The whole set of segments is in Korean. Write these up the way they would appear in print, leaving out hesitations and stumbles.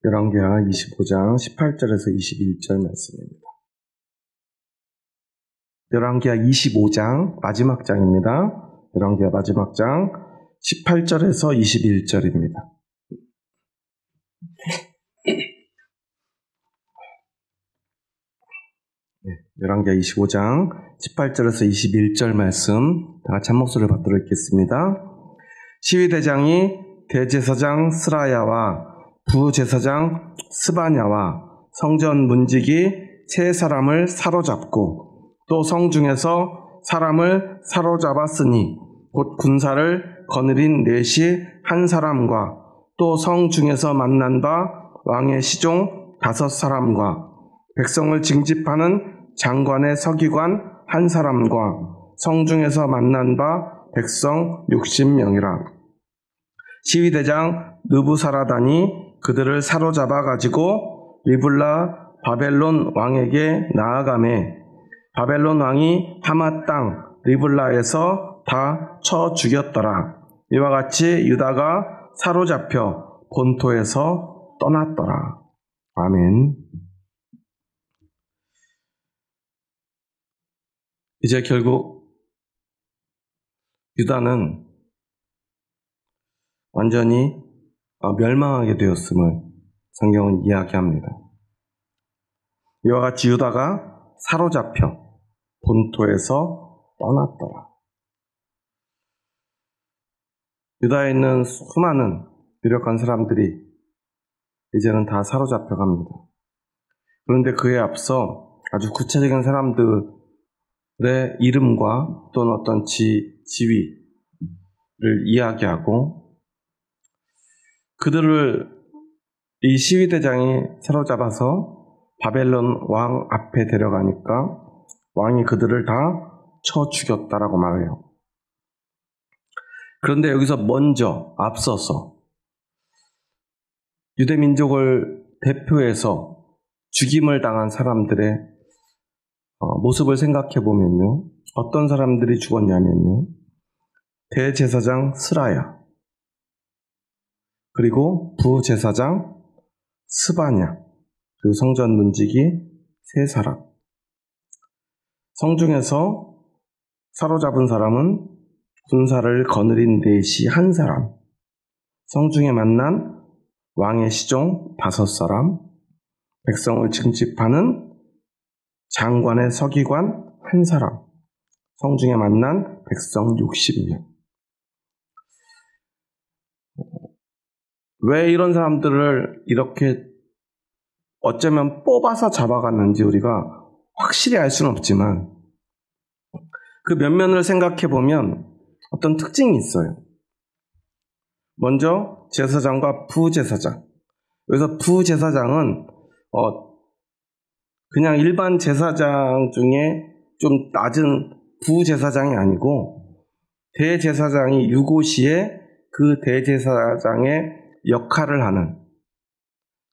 열왕기하 25장 18절에서 21절 말씀입니다. 열왕기하 25장 마지막 장입니다. 열왕기하 마지막 장 18절에서 21절입니다. 열왕기하 25장 18절에서 21절 말씀 다 같이 한 목소리를 받들어 읽겠습니다. 시위대장이 대제사장 스라야와 부제사장 스바냐와 성전 문지기 세 사람을 사로잡고 또 성중에서 사람을 사로잡았으니 곧 군사를 거느린 넷이 한 사람과 또 성중에서 만난 바 왕의 시종 5사람과 백성을 징집하는 장관의 서기관 한 사람과 성중에서 만난 바 백성 60명이라. 시위대장 느부사라단이 그들을 사로잡아 가지고 리블라 바벨론 왕에게 나아가매 바벨론 왕이 하마 땅 리블라에서 다 쳐 죽였더라. 이와 같이 유다가 사로잡혀 본토에서 떠났더라. 아멘. 이제 결국 유다는 완전히 멸망하게 되었음을 성경은 이야기합니다. 이와 같이 유다가 사로잡혀 본토에서 떠났더라. 유다에 있는 수많은 유력한 사람들이 이제는 다 사로잡혀 갑니다. 그런데 그에 앞서 아주 구체적인 사람들의 이름과 또는 어떤 지위를 이야기하고 그들을 이 시위대장이 사로잡아서 바벨론 왕 앞에 데려가니까 왕이 그들을 다 쳐 죽였다라고 말해요. 그런데 여기서 먼저 앞서서 유대민족을 대표해서 죽임을 당한 사람들의 모습을 생각해 보면요. 어떤 사람들이 죽었냐면요. 대제사장 스라야, 그리고 부제사장 스바냐, 그리고 성전 문지기 세 사람. 성중에서 사로잡은 사람은 군사를 거느린 넷이 한 사람, 성중에 만난 왕의 시종 5사람, 백성을 징집하는 장관의 서기관 한 사람, 성중에 만난 백성 60명. 왜 이런 사람들을 이렇게 어쩌면 뽑아서 잡아갔는지 우리가 확실히 알 수는 없지만 그 면면을 생각해 보면 어떤 특징이 있어요. 먼저 제사장과 부제사장. 여기서 부제사장은 그냥 일반 제사장 중에 좀 낮은 부제사장이 아니고 대제사장이 유고시에 그 대제사장의 역할을 하는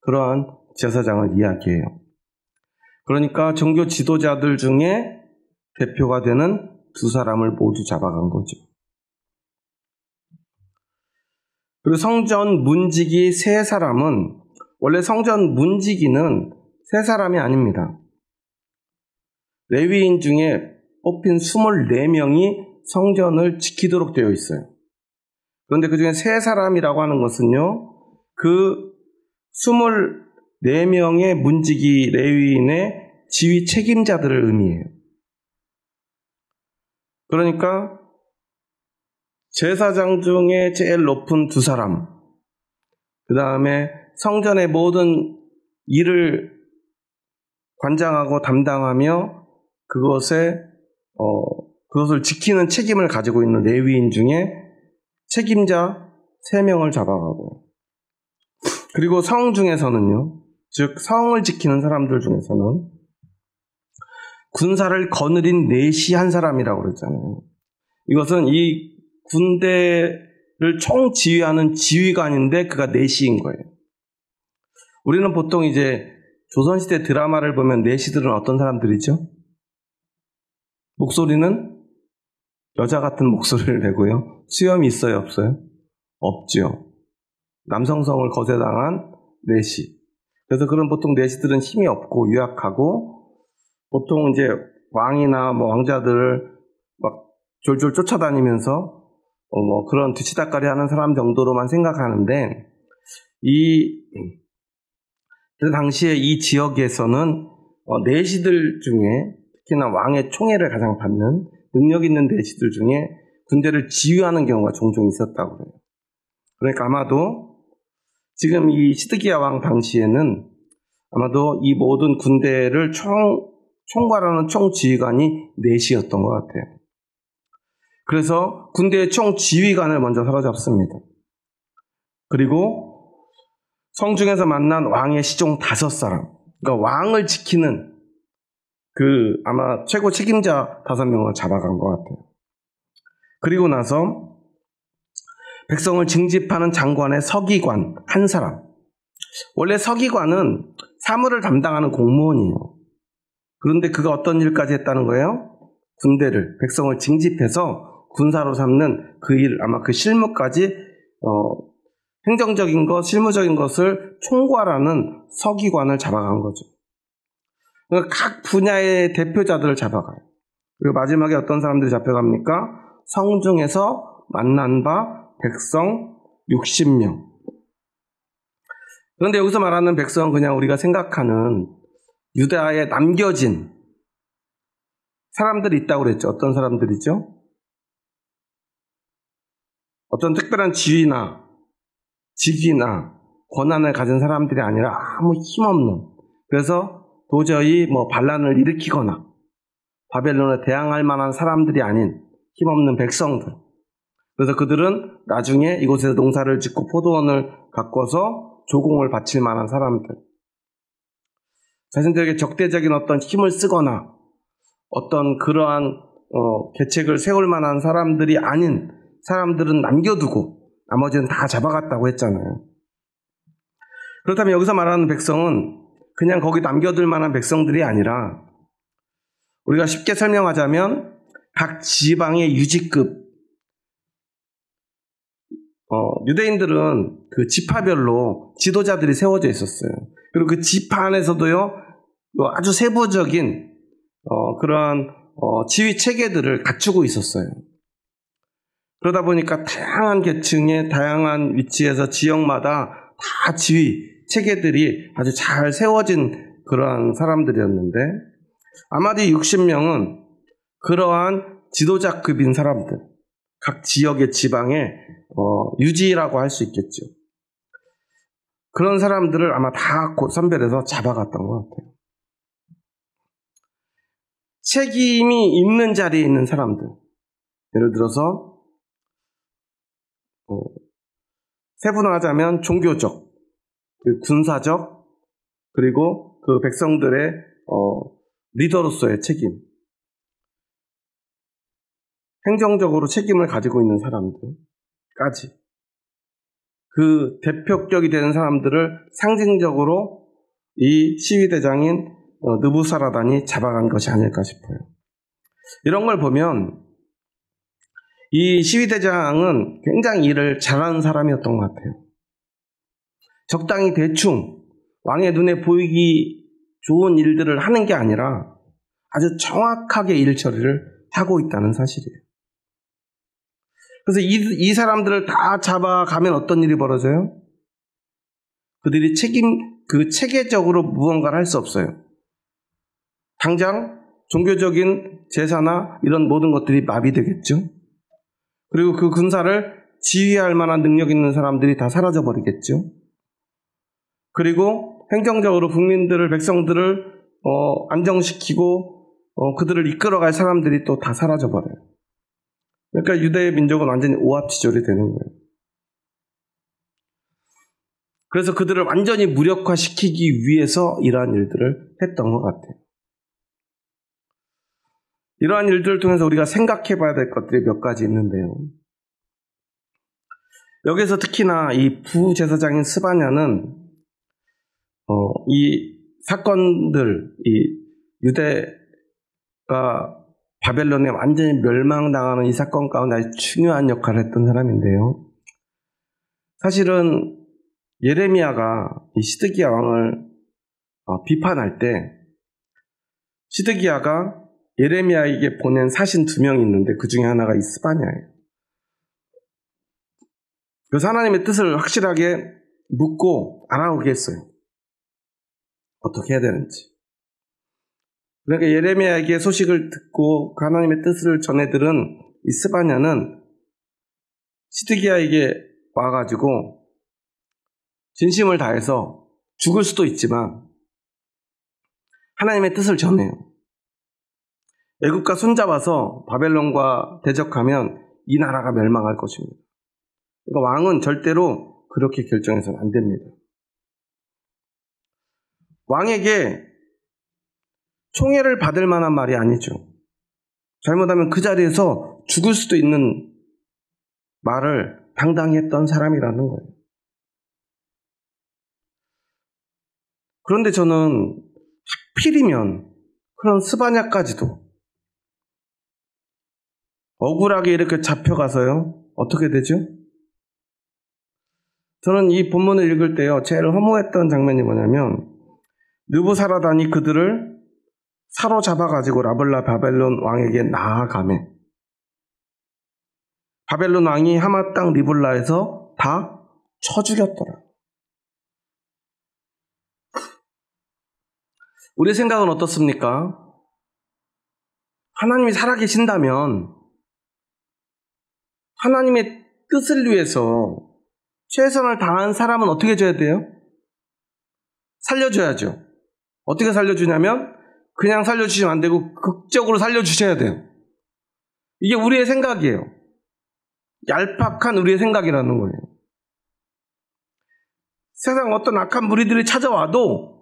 그러한 제사장을 이야기해요. 그러니까 종교 지도자들 중에 대표가 되는 두 사람을 모두 잡아간 거죠. 그리고 성전 문지기 세 사람은 원래 성전 문지기는 세 사람이 아닙니다. 레위인 중에 뽑힌 24명이 성전을 지키도록 되어 있어요. 그런데 그 중에 세 사람이라고 하는 것은요, 그 24명의 문지기 레위인의 지휘 책임자들을 의미해요. 그러니까 제사장 중에 제일 높은 두 사람, 그 다음에 성전의 모든 일을 관장하고 담당하며 그것을 지키는 책임을 가지고 있는 레위인 중에 책임자 3명을 잡아가고요. 그리고 성 중에서는요, 즉 성을 지키는 사람들 중에서는 군사를 거느린 넷이 한 사람이라고 그랬잖아요. 이것은 이 군대를 총 지휘하는 지휘관인데 그가 넷인 거예요. 우리는 보통 이제 조선시대 드라마를 보면 넷이들은 어떤 사람들이죠? 목소리는 여자 같은 목소리를 내고요. 수염이 있어요, 없어요? 없죠. 남성성을 거세당한 내시. 그래서 그런 보통 내시들은 힘이 없고 유약하고 보통 이제 왕이나 뭐 왕자들을 막 졸졸 쫓아다니면서 뭐 그런 뒤치다꺼리 하는 사람 정도로만 생각하는데 그 당시에 이 지역에서는 내시들 중에 특히나 왕의 총애를 가장 받는 능력 있는 내시들 중에 군대를 지휘하는 경우가 종종 있었다고 그래요. 그러니까 아마도 지금 이 시드기야 왕 당시에는 아마도 이 모든 군대를 총괄하는 총지휘관이 내시였던 것 같아요. 그래서 군대의 총지휘관을 먼저 사로잡습니다. 그리고 성중에서 만난 왕의 시종 5사람, 그러니까 왕을 지키는 아마 최고 책임자 5명을 잡아간 것 같아요. 그리고 나서 백성을 징집하는 장관의 서기관 1사람. 원래 서기관은 사물을 담당하는 공무원이에요. 그런데 그가 어떤 일까지 했다는 거예요? 군대를, 백성을 징집해서 군사로 삼는 그 일, 아마 그 실무까지 행정적인 것, 실무적인 것을 총괄하는 서기관을 잡아간 거죠. 그러니까 각 분야의 대표자들을 잡아가요. 그리고 마지막에 어떤 사람들이 잡혀갑니까? 성중에서 만난 바 백성 60명. 그런데 여기서 말하는 백성은 그냥 우리가 생각하는 유다에 남겨진 사람들이 있다고 그랬죠. 어떤 사람들이죠? 어떤 특별한 지위나 직위나 권한을 가진 사람들이 아니라 아무 힘없는, 그래서 도저히 반란을 일으키거나 바벨론에 대항할 만한 사람들이 아닌 힘없는 백성들. 그래서 그들은 나중에 이곳에서 농사를 짓고 포도원을 가꿔서 조공을 바칠 만한 사람들. 자신들에게 적대적인 어떤 힘을 쓰거나 어떤 그러한 계책을 세울 만한 사람들이 아닌 사람들은 남겨두고 나머지는 다 잡아갔다고 했잖아요. 그렇다면 여기서 말하는 백성은 그냥 거기 남겨둘 만한 백성들이 아니라 우리가 쉽게 설명하자면 각 지방의 유지급, 유대인들은 그 지파별로 지도자들이 세워져 있었어요. 그리고 그 지파 안에서도요, 아주 세부적인 그러한 지휘 체계들을 갖추고 있었어요. 그러다 보니까 다양한 계층의 다양한 위치에서 지역마다 다 지휘 체계들이 아주 잘 세워진 그러한 사람들이었는데, 아마도 60명은 그러한 지도자급인 사람들, 각 지역의 지방의 유지라고 할 수 있겠죠. 그런 사람들을 아마 다 선별해서 잡아갔던 것 같아요. 책임이 있는 자리에 있는 사람들, 예를 들어서 세분화하자면 종교적, 군사적, 그리고 그 백성들의 리더로서의 책임, 행정적으로 책임을 가지고 있는 사람들까지, 그 대표격이 되는 사람들을 상징적으로 이 시위대장인 느부사라단이 잡아간 것이 아닐까 싶어요. 이런 걸 보면 이 시위대장은 굉장히 일을 잘하는 사람이었던 것 같아요. 적당히 대충 왕의 눈에 보이기 좋은 일들을 하는 게 아니라 아주 정확하게 일 처리를 하고 있다는 사실이에요. 그래서 이 사람들을 다 잡아가면 어떤 일이 벌어져요? 그들이 체계적으로 무언가를 할 수 없어요. 당장 종교적인 제사나 이런 모든 것들이 마비되겠죠. 그리고 그 군사를 지휘할 만한 능력 있는 사람들이 다 사라져버리겠죠. 그리고 행정적으로 국민들을, 백성들을 안정시키고 그들을 이끌어갈 사람들이 또 다 사라져버려요. 그러니까 유대의 민족은 완전히 오합지졸이 되는 거예요. 그래서 그들을 완전히 무력화시키기 위해서 이러한 일들을 했던 것 같아요. 이러한 일들을 통해서 우리가 생각해 봐야 될 것들이 몇 가지 있는데요. 여기서 특히나 이 부제사장인 스바냐는 이 사건들, 이 유대가 바벨론에 완전히 멸망당하는 이 사건 가운데 아주 중요한 역할을 했던 사람인데요. 사실은 예레미야가 이 시드기야 왕을 비판할 때 시드기야가 예레미야에게 보낸 사신 2명이 있는데 그 중에 하나가 이 스바냐예요. 그래서 하나님의 뜻을 확실하게 묻고 알아오게 했어요. 어떻게 해야 되는지. 그러니까 예레미야에게 소식을 듣고 그 하나님의 뜻을 전해들은 이 스바냐는 시드기야에게 와가지고 진심을 다해서 죽을 수도 있지만 하나님의 뜻을 전해요. 애국과 손잡아서 바벨론과 대적하면 이 나라가 멸망할 것입니다. 그러니까 왕은 절대로 그렇게 결정해서는 안 됩니다. 왕에게 총애를 받을 만한 말이 아니죠. 잘못하면 그 자리에서 죽을 수도 있는 말을 당당히 했던 사람이라는 거예요. 그런데 저는 하필이면 그런 스바냐까지도 억울하게 이렇게 잡혀가서요. 어떻게 되죠? 저는 이 본문을 읽을 때요. 제일 허무했던 장면이 뭐냐면 느부사라단이 그들을 사로잡아가지고 라블라 바벨론 왕에게 나아가매 바벨론 왕이 하마 땅 리블라에서 다 쳐 죽였더라. 우리의 생각은 어떻습니까? 하나님이 살아계신다면 하나님의 뜻을 위해서 최선을 다한 사람은 어떻게 해줘야 돼요? 살려줘야죠. 어떻게 살려주냐면 그냥 살려주시면 안 되고 극적으로 살려주셔야 돼요. 이게 우리의 생각이에요. 얄팍한 우리의 생각이라는 거예요. 세상 어떤 악한 무리들이 찾아와도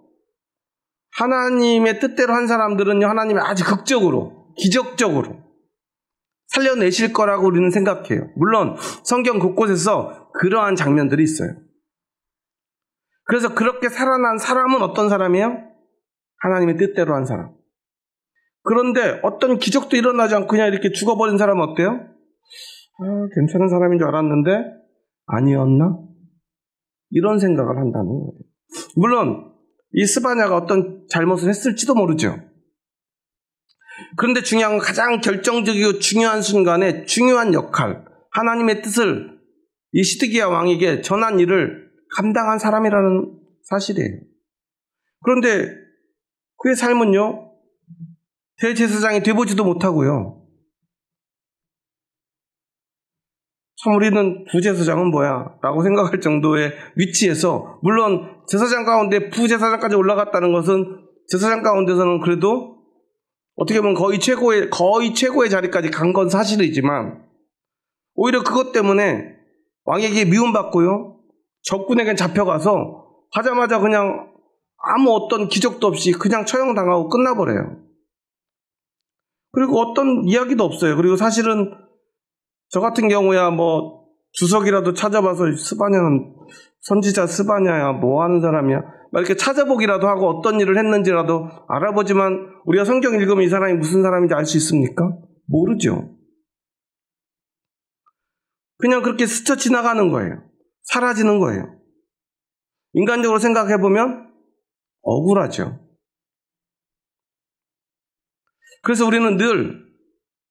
하나님의 뜻대로 한 사람들은요, 하나님이 아주 극적으로, 기적적으로 살려내실 거라고 우리는 생각해요. 물론 성경 곳곳에서 그러한 장면들이 있어요. 그래서 그렇게 살아난 사람은 어떤 사람이에요? 하나님의 뜻대로 한 사람. 그런데 어떤 기적도 일어나지 않고 그냥 이렇게 죽어버린 사람은 어때요? 괜찮은 사람인 줄 알았는데 아니었나? 이런 생각을 한다는 거예요. 물론 이 스바냐가 어떤 잘못을 했을지도 모르죠. 그런데 중요한 건 가장 결정적이고 중요한 순간에 중요한 역할, 하나님의 뜻을 이 시드기야 왕에게 전한 일을 감당한 사람이라는 사실이에요. 그런데 그의 삶은요, 대제사장이 되보지도 못하고요. 참 우리는 부제사장은 뭐야? 라고 생각할 정도의 위치에서, 물론 제사장 가운데 부제사장까지 올라갔다는 것은 제사장 가운데서는 그래도 어떻게 보면 거의 최고의 자리까지 간 건 사실이지만 오히려 그것 때문에 왕에게 미움받고요. 적군에게 잡혀가서 하자마자 그냥 아무 어떤 기적도 없이 그냥 처형당하고 끝나버려요. 그리고 어떤 이야기도 없어요. 그리고 사실은 저 같은 경우야 뭐 주석이라도 찾아봐서 스바냐는 선지자 스바냐야 뭐 하는 사람이야 막 이렇게 찾아보기라도 하고 어떤 일을 했는지라도 알아보지만 우리가 성경 읽으면 이 사람이 무슨 사람인지 알 수 있습니까? 모르죠. 그냥 그렇게 스쳐 지나가는 거예요. 사라지는 거예요. 인간적으로 생각해보면 억울하죠. 그래서 우리는 늘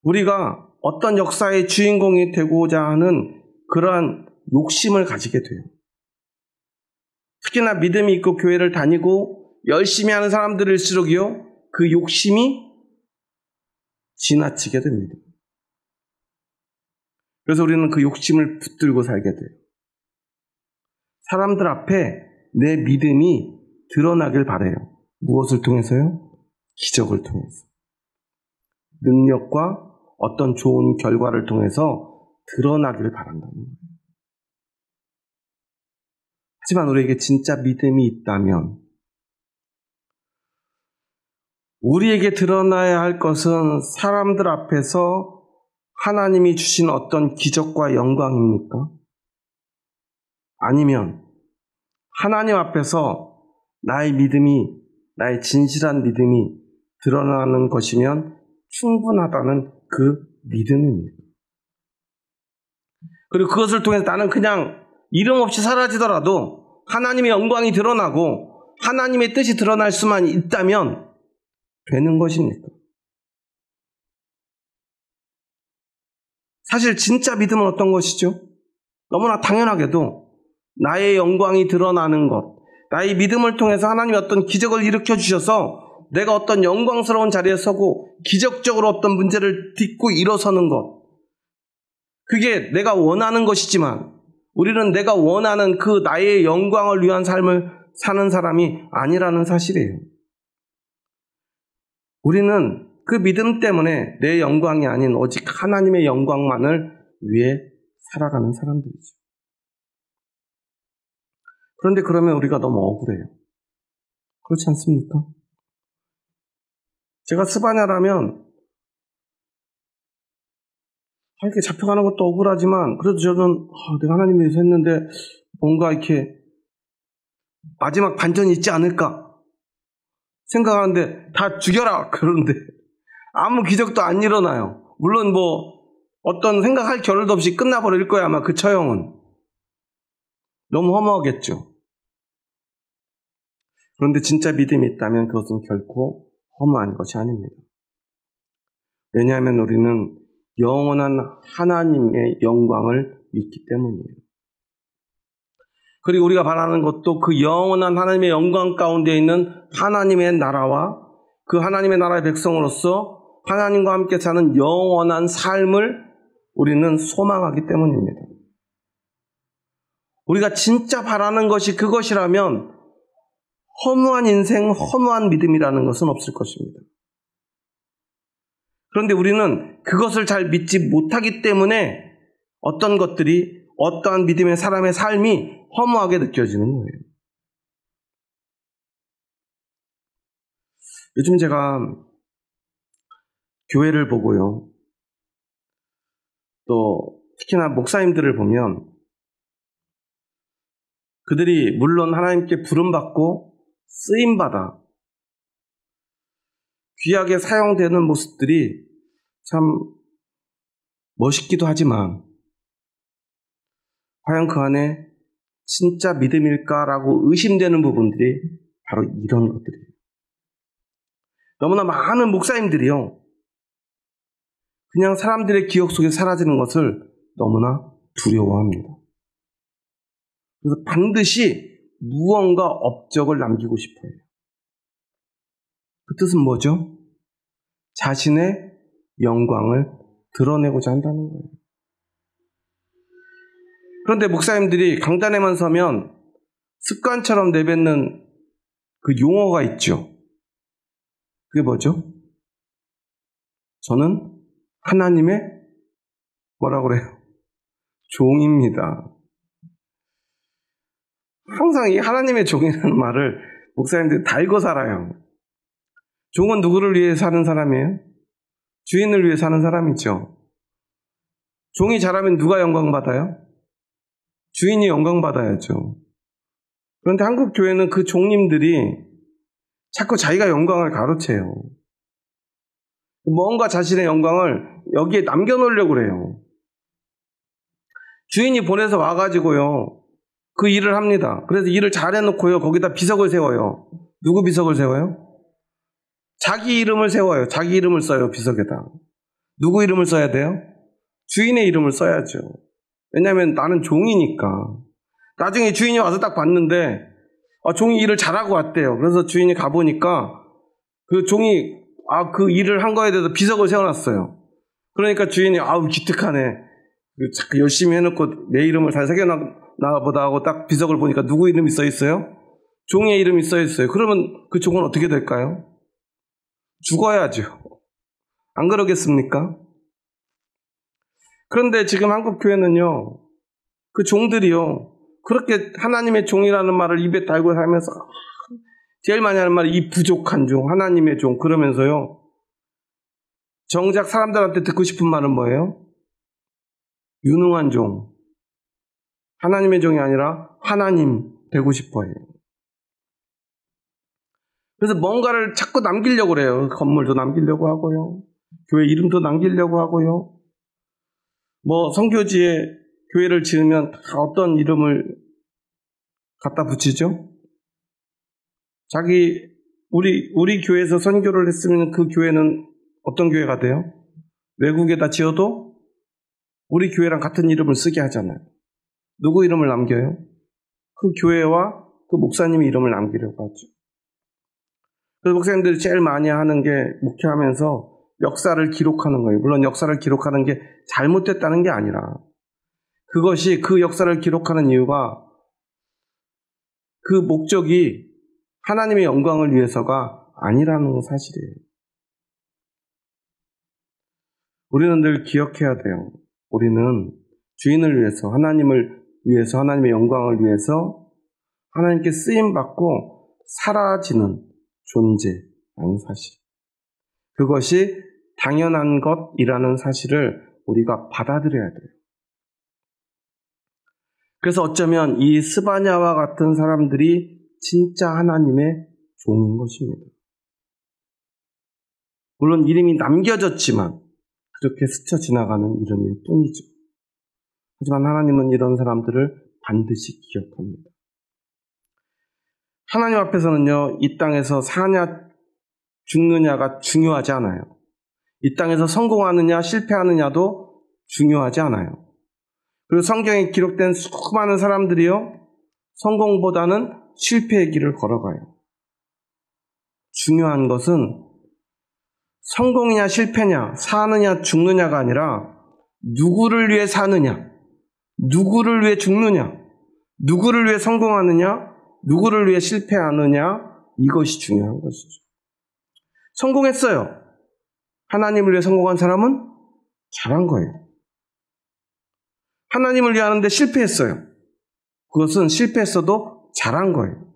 우리가 어떤 역사의 주인공이 되고자 하는 그러한 욕심을 가지게 돼요. 특히나 믿음이 있고 교회를 다니고 열심히 하는 사람들일수록요, 그 욕심이 지나치게 됩니다. 그래서 우리는 그 욕심을 붙들고 살게 돼요. 사람들 앞에 내 믿음이 드러나길 바라요. 무엇을 통해서요? 기적을 통해서. 능력과 어떤 좋은 결과를 통해서 드러나기를 바란다는 거예요. 하지만 우리에게 진짜 믿음이 있다면 우리에게 드러나야 할 것은 사람들 앞에서 하나님이 주신 어떤 기적과 영광입니까? 아니면 하나님 앞에서 나의 믿음이, 나의 진실한 믿음이 드러나는 것이면 충분하다는 그 믿음입니다. 그리고 그것을 통해서 나는 그냥 이름 없이 사라지더라도 하나님의 영광이 드러나고 하나님의 뜻이 드러날 수만 있다면 되는 것입니까? 사실 진짜 믿음은 어떤 것이죠? 너무나 당연하게도 나의 영광이 드러나는 것, 나의 믿음을 통해서 하나님이 어떤 기적을 일으켜 주셔서 내가 어떤 영광스러운 자리에 서고 기적적으로 어떤 문제를 딛고 일어서는 것, 그게 내가 원하는 것이지만 우리는 내가 원하는 그 나의 영광을 위한 삶을 사는 사람이 아니라는 사실이에요. 우리는 그 믿음 때문에 내 영광이 아닌 오직 하나님의 영광만을 위해 살아가는 사람들이죠. 그런데 그러면 우리가 너무 억울해요. 그렇지 않습니까? 제가 스바냐라면 이렇게 잡혀가는 것도 억울하지만 그래도 저는 내가 하나님 위해서 했는데 뭔가 이렇게 마지막 반전이 있지 않을까 생각하는데 다 죽여라 그러는데 아무 기적도 안 일어나요. 물론 뭐 어떤 생각할 겨를도 없이 끝나버릴 거야 아마 그 처형은. 너무 허무하겠죠. 그런데 진짜 믿음이 있다면 그것은 결코 허무한 것이 아닙니다. 왜냐하면 우리는 영원한 하나님의 영광을 믿기 때문이에요. 그리고 우리가 바라는 것도 그 영원한 하나님의 영광 가운데 있는 하나님의 나라와 그 하나님의 나라의 백성으로서 하나님과 함께 사는 영원한 삶을 우리는 소망하기 때문입니다. 우리가 진짜 바라는 것이 그것이라면 허무한 인생, 허무한 믿음이라는 것은 없을 것입니다. 그런데 우리는 그것을 잘 믿지 못하기 때문에 어떤 것들이 어떠한 믿음의 사람의 삶이 허무하게 느껴지는 거예요. 요즘 제가 교회를 보고요. 또 특히나 목사님들을 보면 그들이 물론 하나님께 부름받고 쓰임받아 귀하게 사용되는 모습들이 참 멋있기도 하지만 과연 그 안에 진짜 믿음일까라고 의심되는 부분들이 바로 이런 것들이에요. 너무나 많은 목사님들이요. 그냥 사람들의 기억 속에 사라지는 것을 너무나 두려워합니다. 그래서 반드시 무언가 업적을 남기고 싶어요. 그 뜻은 뭐죠? 자신의 영광을 드러내고자 한다는 거예요. 그런데 목사님들이 강단에만 서면 습관처럼 내뱉는 그 용어가 있죠. 그게 뭐죠? 저는 하나님의 뭐라고 그래요? 종입니다. 항상 이 하나님의 종이라는 말을 목사님들이 달고 살아요. 종은 누구를 위해 사는 사람이에요? 주인을 위해 사는 사람이죠. 종이 잘하면 누가 영광받아요? 주인이 영광받아야죠. 그런데 한국 교회는 그 종님들이 자꾸 자기가 영광을 가로채요. 뭔가 자신의 영광을 여기에 남겨놓으려고 그래요. 주인이 보내서 와가지고요. 그 일을 합니다. 그래서 일을 잘해놓고요. 거기다 비석을 세워요. 누구 비석을 세워요? 자기 이름을 세워요. 자기 이름을 써요. 비석에다. 누구 이름을 써야 돼요? 주인의 이름을 써야죠. 왜냐하면 나는 종이니까. 나중에 주인이 와서 딱 봤는데 종이 일을 잘하고 왔대요. 그래서 주인이 가보니까 그 종이 그 일을 한 거에 대해서 비석을 세워놨어요. 그러니까 주인이 기특하네. 자꾸 열심히 해놓고 내 이름을 잘 새겨놔 보다 하고 딱 비석을 보니까 누구 이름이 써있어요? 종의 이름이 써있어요. 그러면 그 종은 어떻게 될까요? 죽어야죠. 안 그러겠습니까? 그런데 지금 한국 교회는요, 그 종들이요, 그렇게 하나님의 종이라는 말을 입에 달고 살면서 제일 많이 하는 말이 이 부족한 종, 하나님의 종 그러면서요, 정작 사람들한테 듣고 싶은 말은 뭐예요? 유능한 종. 하나님의 종이 아니라 하나님 되고 싶어요. 그래서 뭔가를 자꾸 남기려고 그래요. 건물도 남기려고 하고요. 교회 이름도 남기려고 하고요. 뭐 선교지에 교회를 지으면 다 어떤 이름을 갖다 붙이죠? 우리 교회에서 선교를 했으면 그 교회는 어떤 교회가 돼요? 외국에다 지어도 우리 교회랑 같은 이름을 쓰게 하잖아요. 누구 이름을 남겨요? 그 교회와 그 목사님의 이름을 남기려고 하죠. 그래서 목사님들이 제일 많이 하는 게 목회하면서 역사를 기록하는 거예요. 물론 역사를 기록하는 게 잘못됐다는 게 아니라 그것이 그 역사를 기록하는 이유가 그 목적이 하나님의 영광을 위해서가 아니라는 사실이에요. 우리는 늘 기억해야 돼요. 우리는 주인을 위해서, 하나님을 위해서, 하나님의 영광을 위해서 하나님께 쓰임받고 사라지는 존재라는 사실. 그것이 당연한 것이라는 사실을 우리가 받아들여야 돼요. 그래서 어쩌면 이 스바냐와 같은 사람들이 진짜 하나님의 종인 것입니다. 물론 이름이 남겨졌지만 그렇게 스쳐 지나가는 이름일 뿐이죠. 하지만 하나님은 이런 사람들을 반드시 기억합니다. 하나님 앞에서는요, 이 땅에서 사냐 죽느냐가 중요하지 않아요. 이 땅에서 성공하느냐 실패하느냐도 중요하지 않아요. 그리고 성경에 기록된 수많은 사람들이요, 성공보다는 실패의 길을 걸어가요. 중요한 것은 성공이냐 실패냐, 사느냐 죽느냐가 아니라 누구를 위해 사느냐, 누구를 위해 죽느냐, 누구를 위해 성공하느냐, 누구를 위해 실패하느냐, 이것이 중요한 것이죠. 성공했어요. 하나님을 위해 성공한 사람은 잘한 거예요. 하나님을 위해 하는데 실패했어요. 그것은 실패했어도 잘한 거예요.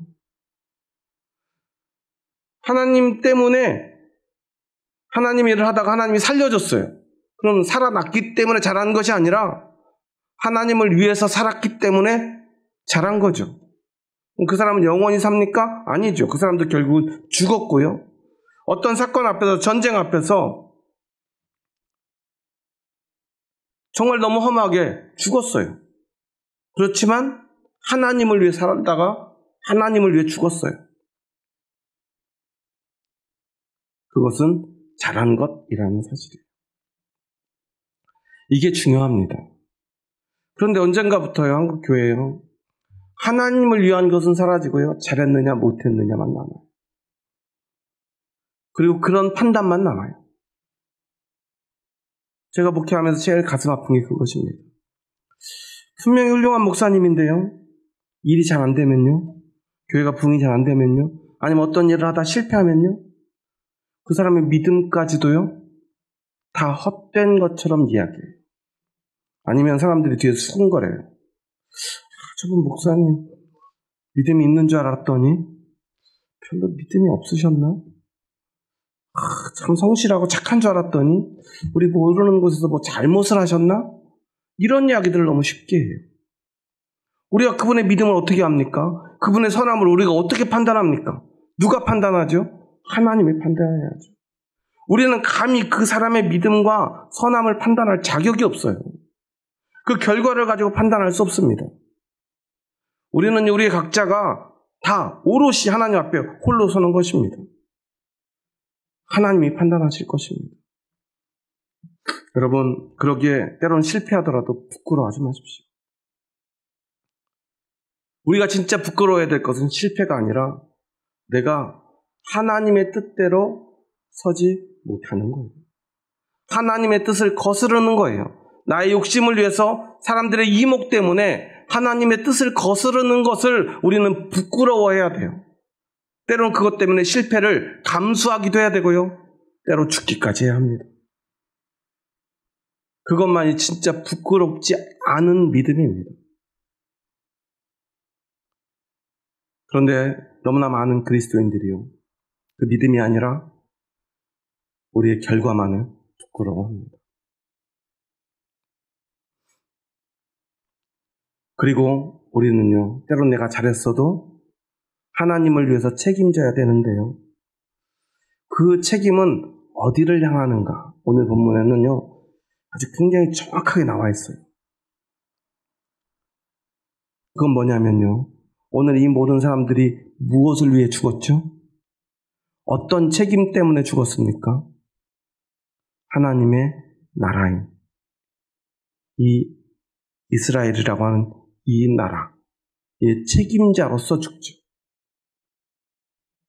하나님 때문에 하나님 일을 하다가 하나님이 살려줬어요. 그럼 살아났기 때문에 잘한 것이 아니라 하나님을 위해서 살았기 때문에 잘한 거죠. 그 사람은 영원히 삽니까? 아니죠. 그 사람도 결국 죽었고요. 어떤 사건 앞에서, 전쟁 앞에서 정말 너무 험하게 죽었어요. 그렇지만 하나님을 위해 살다가 하나님을 위해 죽었어요. 그것은 잘한 것이라는 사실이에요. 이게 중요합니다. 그런데 언젠가부터요, 한국 교회요, 하나님을 위한 것은 사라지고요, 잘했느냐 못했느냐만 남아요. 그리고 그런 판단만 남아요. 제가 목회하면서 제일 가슴 아픈 게 그것입니다. 분명히 훌륭한 목사님인데요, 일이 잘 안 되면요, 교회가 부흥이 잘 안 되면요, 아니면 어떤 일을 하다 실패하면요, 그 사람의 믿음까지도요, 다 헛된 것처럼 이야기해요. 아니면 사람들이 뒤에서 수군거려요. 저분 목사님 믿음이 있는 줄 알았더니 별로 믿음이 없으셨나? 참 성실하고 착한 줄 알았더니 우리 모르는 곳에서 뭐 잘못을 하셨나? 이런 이야기들을 너무 쉽게 해요. 우리가 그분의 믿음을 어떻게 합니까? 그분의 선함을 우리가 어떻게 판단합니까? 누가 판단하죠? 하나님이 판단해야죠. 우리는 감히 그 사람의 믿음과 선함을 판단할 자격이 없어요. 그 결과를 가지고 판단할 수 없습니다. 우리는 우리 각자가 다 오롯이 하나님 앞에 홀로 서는 것입니다. 하나님이 판단하실 것입니다. 여러분, 그러기에 때론 실패하더라도 부끄러워하지 마십시오. 우리가 진짜 부끄러워해야 될 것은 실패가 아니라 내가 하나님의 뜻대로 서지 못하는 거예요. 하나님의 뜻을 거스르는 거예요. 나의 욕심을 위해서 사람들의 이목 때문에 하나님의 뜻을 거스르는 것을 우리는 부끄러워해야 돼요. 때로는 그것 때문에 실패를 감수하기도 해야 되고요. 때로 죽기까지 해야 합니다. 그것만이 진짜 부끄럽지 않은 믿음입니다. 그런데 너무나 많은 그리스도인들이요, 그 믿음이 아니라 우리의 결과만을 부끄러워합니다. 그리고 우리는요, 때론 내가 잘했어도 하나님을 위해서 책임져야 되는데요, 그 책임은 어디를 향하는가? 오늘 본문에는요, 아주 굉장히 정확하게 나와 있어요. 그건 뭐냐면요, 오늘 이 모든 사람들이 무엇을 위해 죽었죠? 어떤 책임 때문에 죽었습니까? 하나님의 나라인 이 이스라엘이라고 하는 이 나라의 책임자로서 죽죠.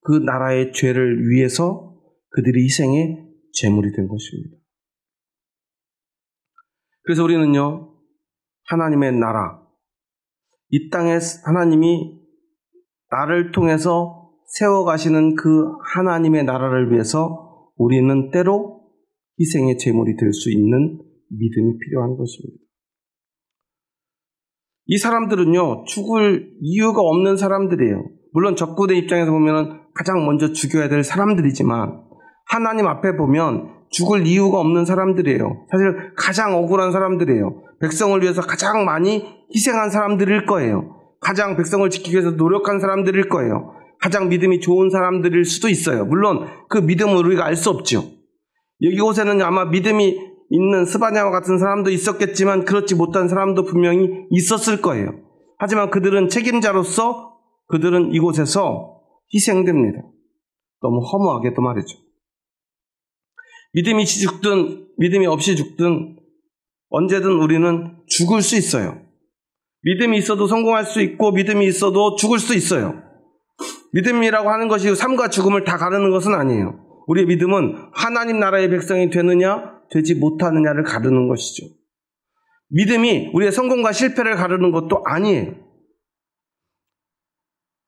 그 나라의 죄를 위해서 그들이 희생의 제물이 된 것입니다. 그래서 우리는요, 하나님의 나라, 이 땅에 하나님이 나를 통해서 세워가시는 그 하나님의 나라를 위해서 우리는 때로 희생의 제물이 될 수 있는 믿음이 필요한 것입니다. 이 사람들은요, 죽을 이유가 없는 사람들이에요. 물론 적군의 입장에서 보면 가장 먼저 죽여야 될 사람들이지만 하나님 앞에 보면 죽을 이유가 없는 사람들이에요. 사실 가장 억울한 사람들이에요. 백성을 위해서 가장 많이 희생한 사람들일 거예요. 가장 백성을 지키기 위해서 노력한 사람들일 거예요. 가장 믿음이 좋은 사람들일 수도 있어요. 물론 그 믿음을 우리가 알 수 없죠. 이곳에는 아마 믿음이 있는 스바냐와 같은 사람도 있었겠지만 그렇지 못한 사람도 분명히 있었을 거예요. 하지만 그들은 책임자로서 그들은 이곳에서 희생됩니다. 너무 허무하게도 말이죠. 믿음이 죽든 믿음이 없이 죽든 언제든 우리는 죽을 수 있어요. 믿음이 있어도 성공할 수 있고 믿음이 있어도 죽을 수 있어요. 믿음이라고 하는 것이 삶과 죽음을 다 가르는 것은 아니에요. 우리의 믿음은 하나님 나라의 백성이 되느냐 되지 못하느냐를 가르는 것이죠. 믿음이 우리의 성공과 실패를 가르는 것도 아니에요.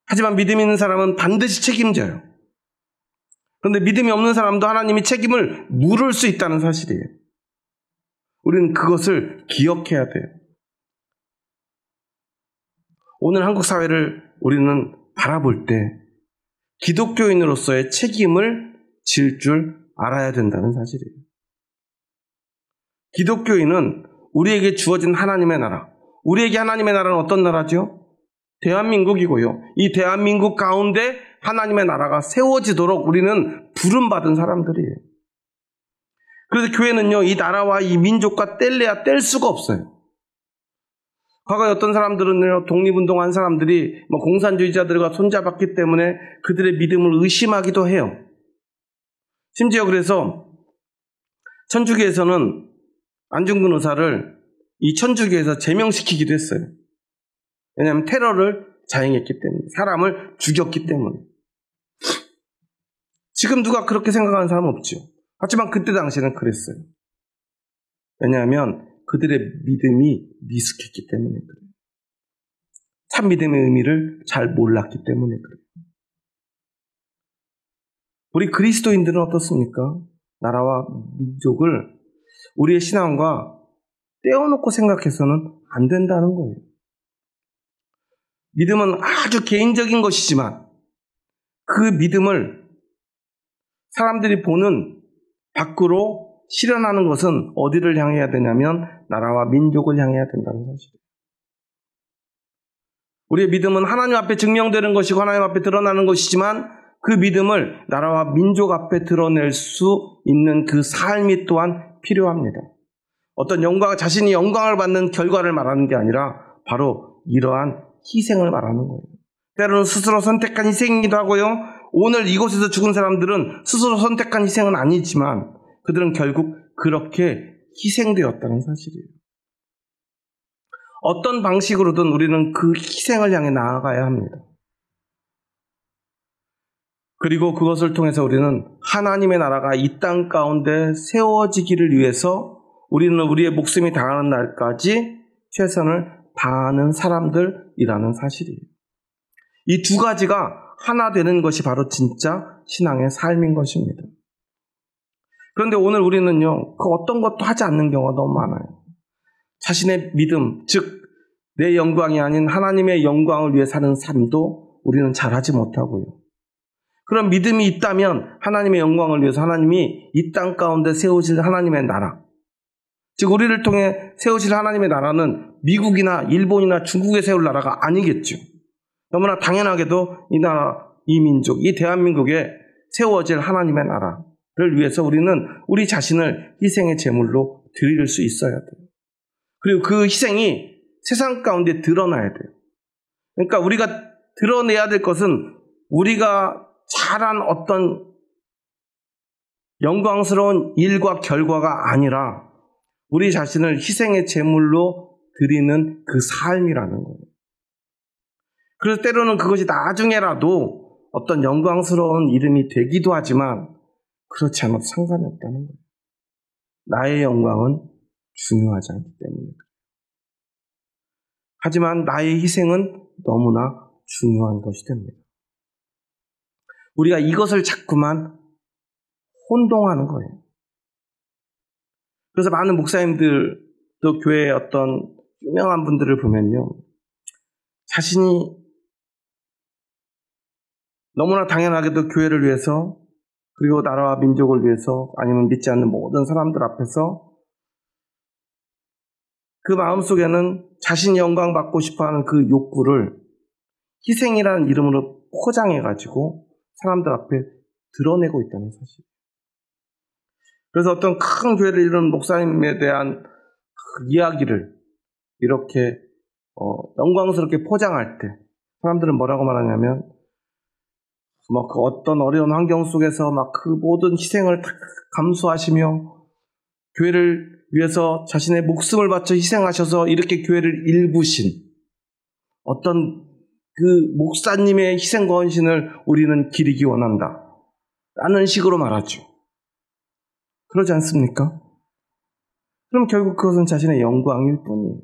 하지만 믿음 있는 사람은 반드시 책임져요. 그런데 믿음이 없는 사람도 하나님이 책임을 물을 수 있다는 사실이에요. 우리는 그것을 기억해야 돼요. 오늘 한국 사회를 우리는 바라볼 때 기독교인으로서의 책임을 질 줄 알아야 된다는 사실이에요. 기독교인은 우리에게 주어진 하나님의 나라, 우리에게 하나님의 나라는 어떤 나라죠? 대한민국이고요. 이 대한민국 가운데 하나님의 나라가 세워지도록 우리는 부름받은 사람들이에요. 그래서 교회는요, 이 나라와 이 민족과 뗄래야 뗄 수가 없어요. 과거에 어떤 사람들은요, 독립운동한 사람들이 공산주의자들과 손잡았기 때문에 그들의 믿음을 의심하기도 해요. 심지어 그래서 천주교에서는 안중근 의사를 이 천주교에서 제명시키기도 했어요. 왜냐하면 테러를 자행했기 때문에, 사람을 죽였기 때문에. 지금 누가 그렇게 생각하는 사람은 없죠. 하지만 그때 당시에는 그랬어요. 왜냐하면 그들의 믿음이 미숙했기 때문에 그래요. 참 믿음의 의미를 잘 몰랐기 때문에 그래요. 우리 그리스도인들은 어떻습니까? 나라와 민족을 우리의 신앙과 떼어놓고 생각해서는 안 된다는 거예요. 믿음은 아주 개인적인 것이지만 그 믿음을 사람들이 보는 밖으로 실현하는 것은 어디를 향해야 되냐면 나라와 민족을 향해야 된다는 사실이에요. 우리의 믿음은 하나님 앞에 증명되는 것이고 하나님 앞에 드러나는 것이지만 그 믿음을 나라와 민족 앞에 드러낼 수 있는 그 삶이 또한 필요합니다. 어떤 자신이 영광을 받는 결과를 말하는 게 아니라 바로 이러한 희생을 말하는 거예요. 때로는 스스로 선택한 희생이기도 하고요. 오늘 이곳에서 죽은 사람들은 스스로 선택한 희생은 아니지만 그들은 결국 그렇게 희생되었다는 사실이에요. 어떤 방식으로든 우리는 그 희생을 향해 나아가야 합니다. 그리고 그것을 통해서 우리는 하나님의 나라가 이 땅 가운데 세워지기를 위해서 우리는 우리의 목숨이 다하는 날까지 최선을 다하는 사람들이라는 사실이에요. 이 두 가지가 하나 되는 것이 바로 진짜 신앙의 삶인 것입니다. 그런데 오늘 우리는요, 그 어떤 것도 하지 않는 경우가 너무 많아요. 자신의 믿음, 즉 내 영광이 아닌 하나님의 영광을 위해 사는 삶도 우리는 잘하지 못하고요. 그런 믿음이 있다면 하나님의 영광을 위해서 하나님이 이 땅 가운데 세우실 하나님의 나라, 즉 우리를 통해 세우실 하나님의 나라는 미국이나 일본이나 중국에 세울 나라가 아니겠죠. 너무나 당연하게도 이 나라, 이 민족, 이 대한민국에 세워질 하나님의 나라를 위해서 우리는 우리 자신을 희생의 제물로 드릴 수 있어야 돼요. 그리고 그 희생이 세상 가운데 드러나야 돼요. 그러니까 우리가 드러내야 될 것은 우리가 잘한 어떤 영광스러운 일과 결과가 아니라 우리 자신을 희생의 제물로 드리는 그 삶이라는 거예요. 그래서 때로는 그것이 나중에라도 어떤 영광스러운 이름이 되기도 하지만 그렇지 않아도 상관이 없다는 거예요. 나의 영광은 중요하지 않기 때문에. 하지만 나의 희생은 너무나 중요한 것이 됩니다. 우리가 이것을 자꾸만 혼동하는 거예요. 그래서 많은 목사님들, 또 교회의 어떤 유명한 분들을 보면요, 자신이 너무나 당연하게도 교회를 위해서, 그리고 나라와 민족을 위해서, 아니면 믿지 않는 모든 사람들 앞에서 그 마음속에는 자신이 영광받고 싶어하는 그 욕구를 희생이라는 이름으로 포장해가지고 사람들 앞에 드러내고 있다는 사실. 그래서 어떤 큰 교회를 이루는 목사님에 대한 그 이야기를 이렇게 영광스럽게 포장할 때 사람들은 뭐라고 말하냐면 그 어떤 어려운 환경 속에서 그 모든 희생을 다 감수하시며 교회를 위해서 자신의 목숨을 바쳐 희생하셔서 이렇게 교회를 일구신 어떤 그 목사님의 희생과 헌신을 우리는 기리기 원한다 라는 식으로 말하죠. 그러지 않습니까? 그럼 결국 그것은 자신의 영광일 뿐이에요.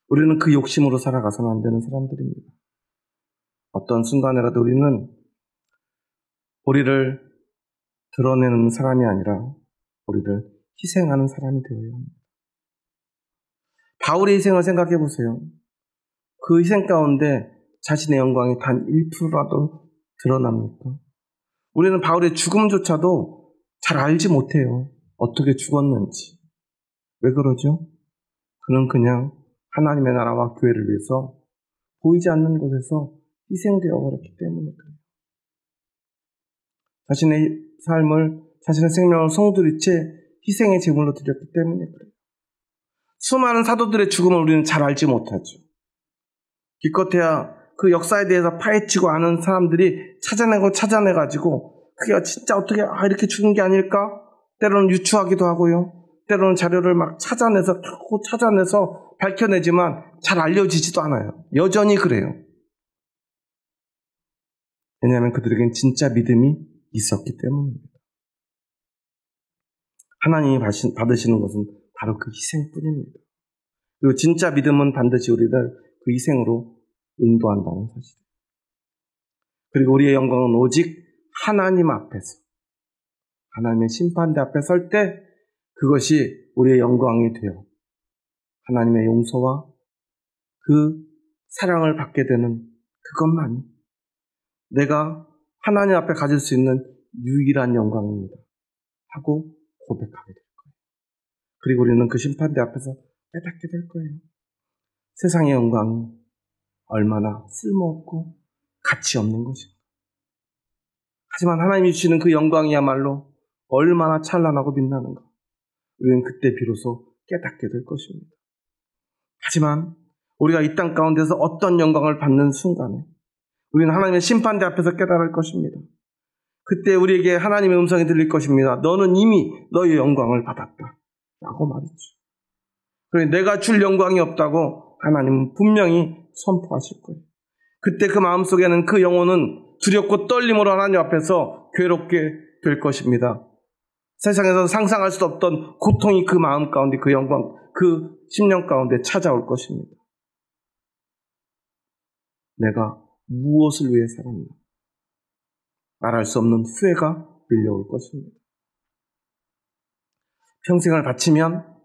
우리는 그 욕심으로 살아가서는 안 되는 사람들입니다. 어떤 순간에라도 우리는 우리를 드러내는 사람이 아니라 우리를 희생하는 사람이 되어야 합니다. 바울의 희생을 생각해 보세요. 그 희생 가운데 자신의 영광이 단 1%라도 드러납니까? 우리는 바울의 죽음조차도 잘 알지 못해요. 어떻게 죽었는지. 왜 그러죠? 그는 그냥 하나님의 나라와 교회를 위해서 보이지 않는 곳에서 희생되어 버렸기 때문에 그래요. 자신의 삶을, 자신의 생명을 송두리째 희생의 제물로 드렸기 때문에 그래요. 수많은 사도들의 죽음을 우리는 잘 알지 못하죠. 기껏해야 그 역사에 대해서 파헤치고 아는 사람들이 찾아내가지고 그게 진짜 어떻게 이렇게 죽은 게 아닐까? 때로는 유추하기도 하고요. 때로는 자료를 찾아내서 밝혀내지만 잘 알려지지도 않아요. 여전히 그래요. 왜냐하면 그들에겐 진짜 믿음이 있었기 때문입니다. 하나님이 받으시는 것은 바로 그 희생뿐입니다. 그리고 진짜 믿음은 반드시 우리를 그 희생으로 인도한다는 사실. 그리고 우리의 영광은 오직 하나님 앞에서, 하나님의 심판대 앞에 설 때 그것이 우리의 영광이 되어 하나님의 용서와 그 사랑을 받게 되는 그것만이 내가 하나님 앞에 가질 수 있는 유일한 영광입니다 하고 고백하게 될 거예요. 그리고 우리는 그 심판대 앞에서 깨닫게 될 거예요. 세상의 영광이 얼마나 쓸모없고 가치 없는 것인가. 하지만 하나님이 주시는 그 영광이야말로 얼마나 찬란하고 빛나는가. 우리는 그때 비로소 깨닫게 될 것입니다. 하지만 우리가 이 땅 가운데서 어떤 영광을 받는 순간에 우리는 하나님의 심판대 앞에서 깨달을 것입니다. 그때 우리에게 하나님의 음성이 들릴 것입니다. 너는 이미 너의 영광을 받았다 라고 말했죠. 그래서 내가 줄 영광이 없다고 하나님은 분명히 선포하실 거예요. 그때 그 마음속에는 그 영혼은 두렵고 떨림으로 하나님 앞에서 괴롭게 될 것입니다. 세상에서 상상할 수 없던 고통이 그 마음 가운데, 그 영광, 그 심령 가운데 찾아올 것입니다. 내가 무엇을 위해 살았나? 말할 수 없는 후회가 밀려올 것입니다. 평생을 바치면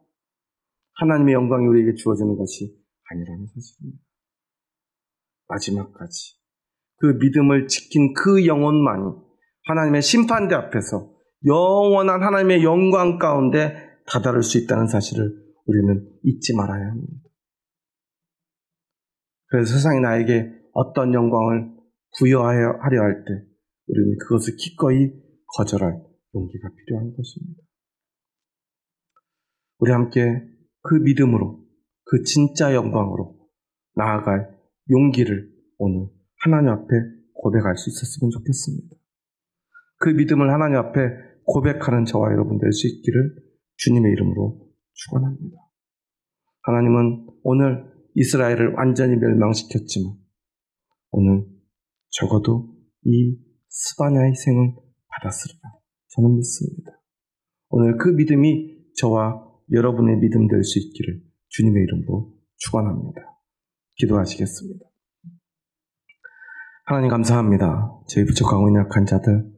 하나님의 영광이 우리에게 주어지는 것이 아니라는 사실입니다. 마지막까지 그 믿음을 지킨 그 영혼만이 하나님의 심판대 앞에서 영원한 하나님의 영광 가운데 다다를 수 있다는 사실을 우리는 잊지 말아야 합니다. 그래서 세상이 나에게 어떤 영광을 부여하려 할 때 우리는 그것을 기꺼이 거절할 용기가 필요한 것입니다. 우리 함께 그 믿음으로, 그 진짜 영광으로 나아갈 용기를 오늘 하나님 앞에 고백할 수 있었으면 좋겠습니다. 그 믿음을 하나님 앞에 고백하는 저와 여러분 될 수 있기를 주님의 이름으로 축원합니다. 하나님은 오늘 이스라엘을 완전히 멸망시켰지만 오늘 적어도 이 스바냐의 희생을 받았으리라 저는 믿습니다. 오늘 그 믿음이 저와 여러분의 믿음 될 수 있기를 주님의 이름으로 축원합니다. 기도하시겠습니다. 하나님 감사합니다. 저희 부족하고 연약한 자들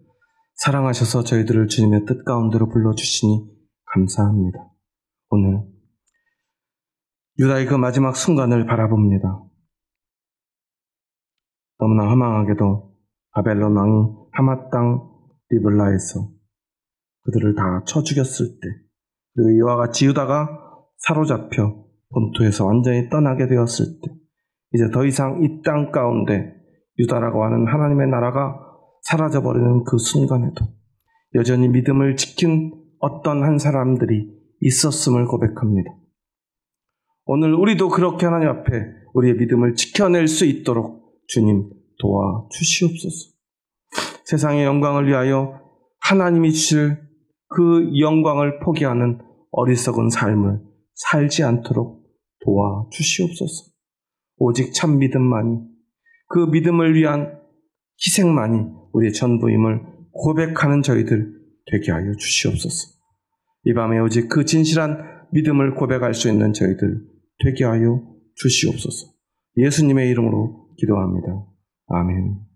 사랑하셔서 저희들을 주님의 뜻 가운데로 불러주시니 감사합니다. 오늘 유다의 그 마지막 순간을 바라봅니다. 너무나 허망하게도 바벨론 왕이 하맛 땅 리블라에서 그들을 다 쳐 죽였을 때 그리고 이와 같이 유다가 사로잡혀 본토에서 완전히 떠나게 되었을 때 이제 더 이상 이 땅 가운데 유다라고 하는 하나님의 나라가 사라져버리는 그 순간에도 여전히 믿음을 지킨 어떤 한 사람들이 있었음을 고백합니다. 오늘 우리도 그렇게 하나님 앞에 우리의 믿음을 지켜낼 수 있도록 주님 도와주시옵소서. 세상의 영광을 위하여 하나님이 주실 그 영광을 포기하는 어리석은 삶을 살지 않도록 도와주시옵소서. 오직 참 믿음만이, 그 믿음을 위한 희생만이 우리의 전부임을 고백하는 저희들 되게 하여 주시옵소서. 이 밤에 오직 그 진실한 믿음을 고백할 수 있는 저희들 되게 하여 주시옵소서. 예수님의 이름으로 기도합니다. 아멘.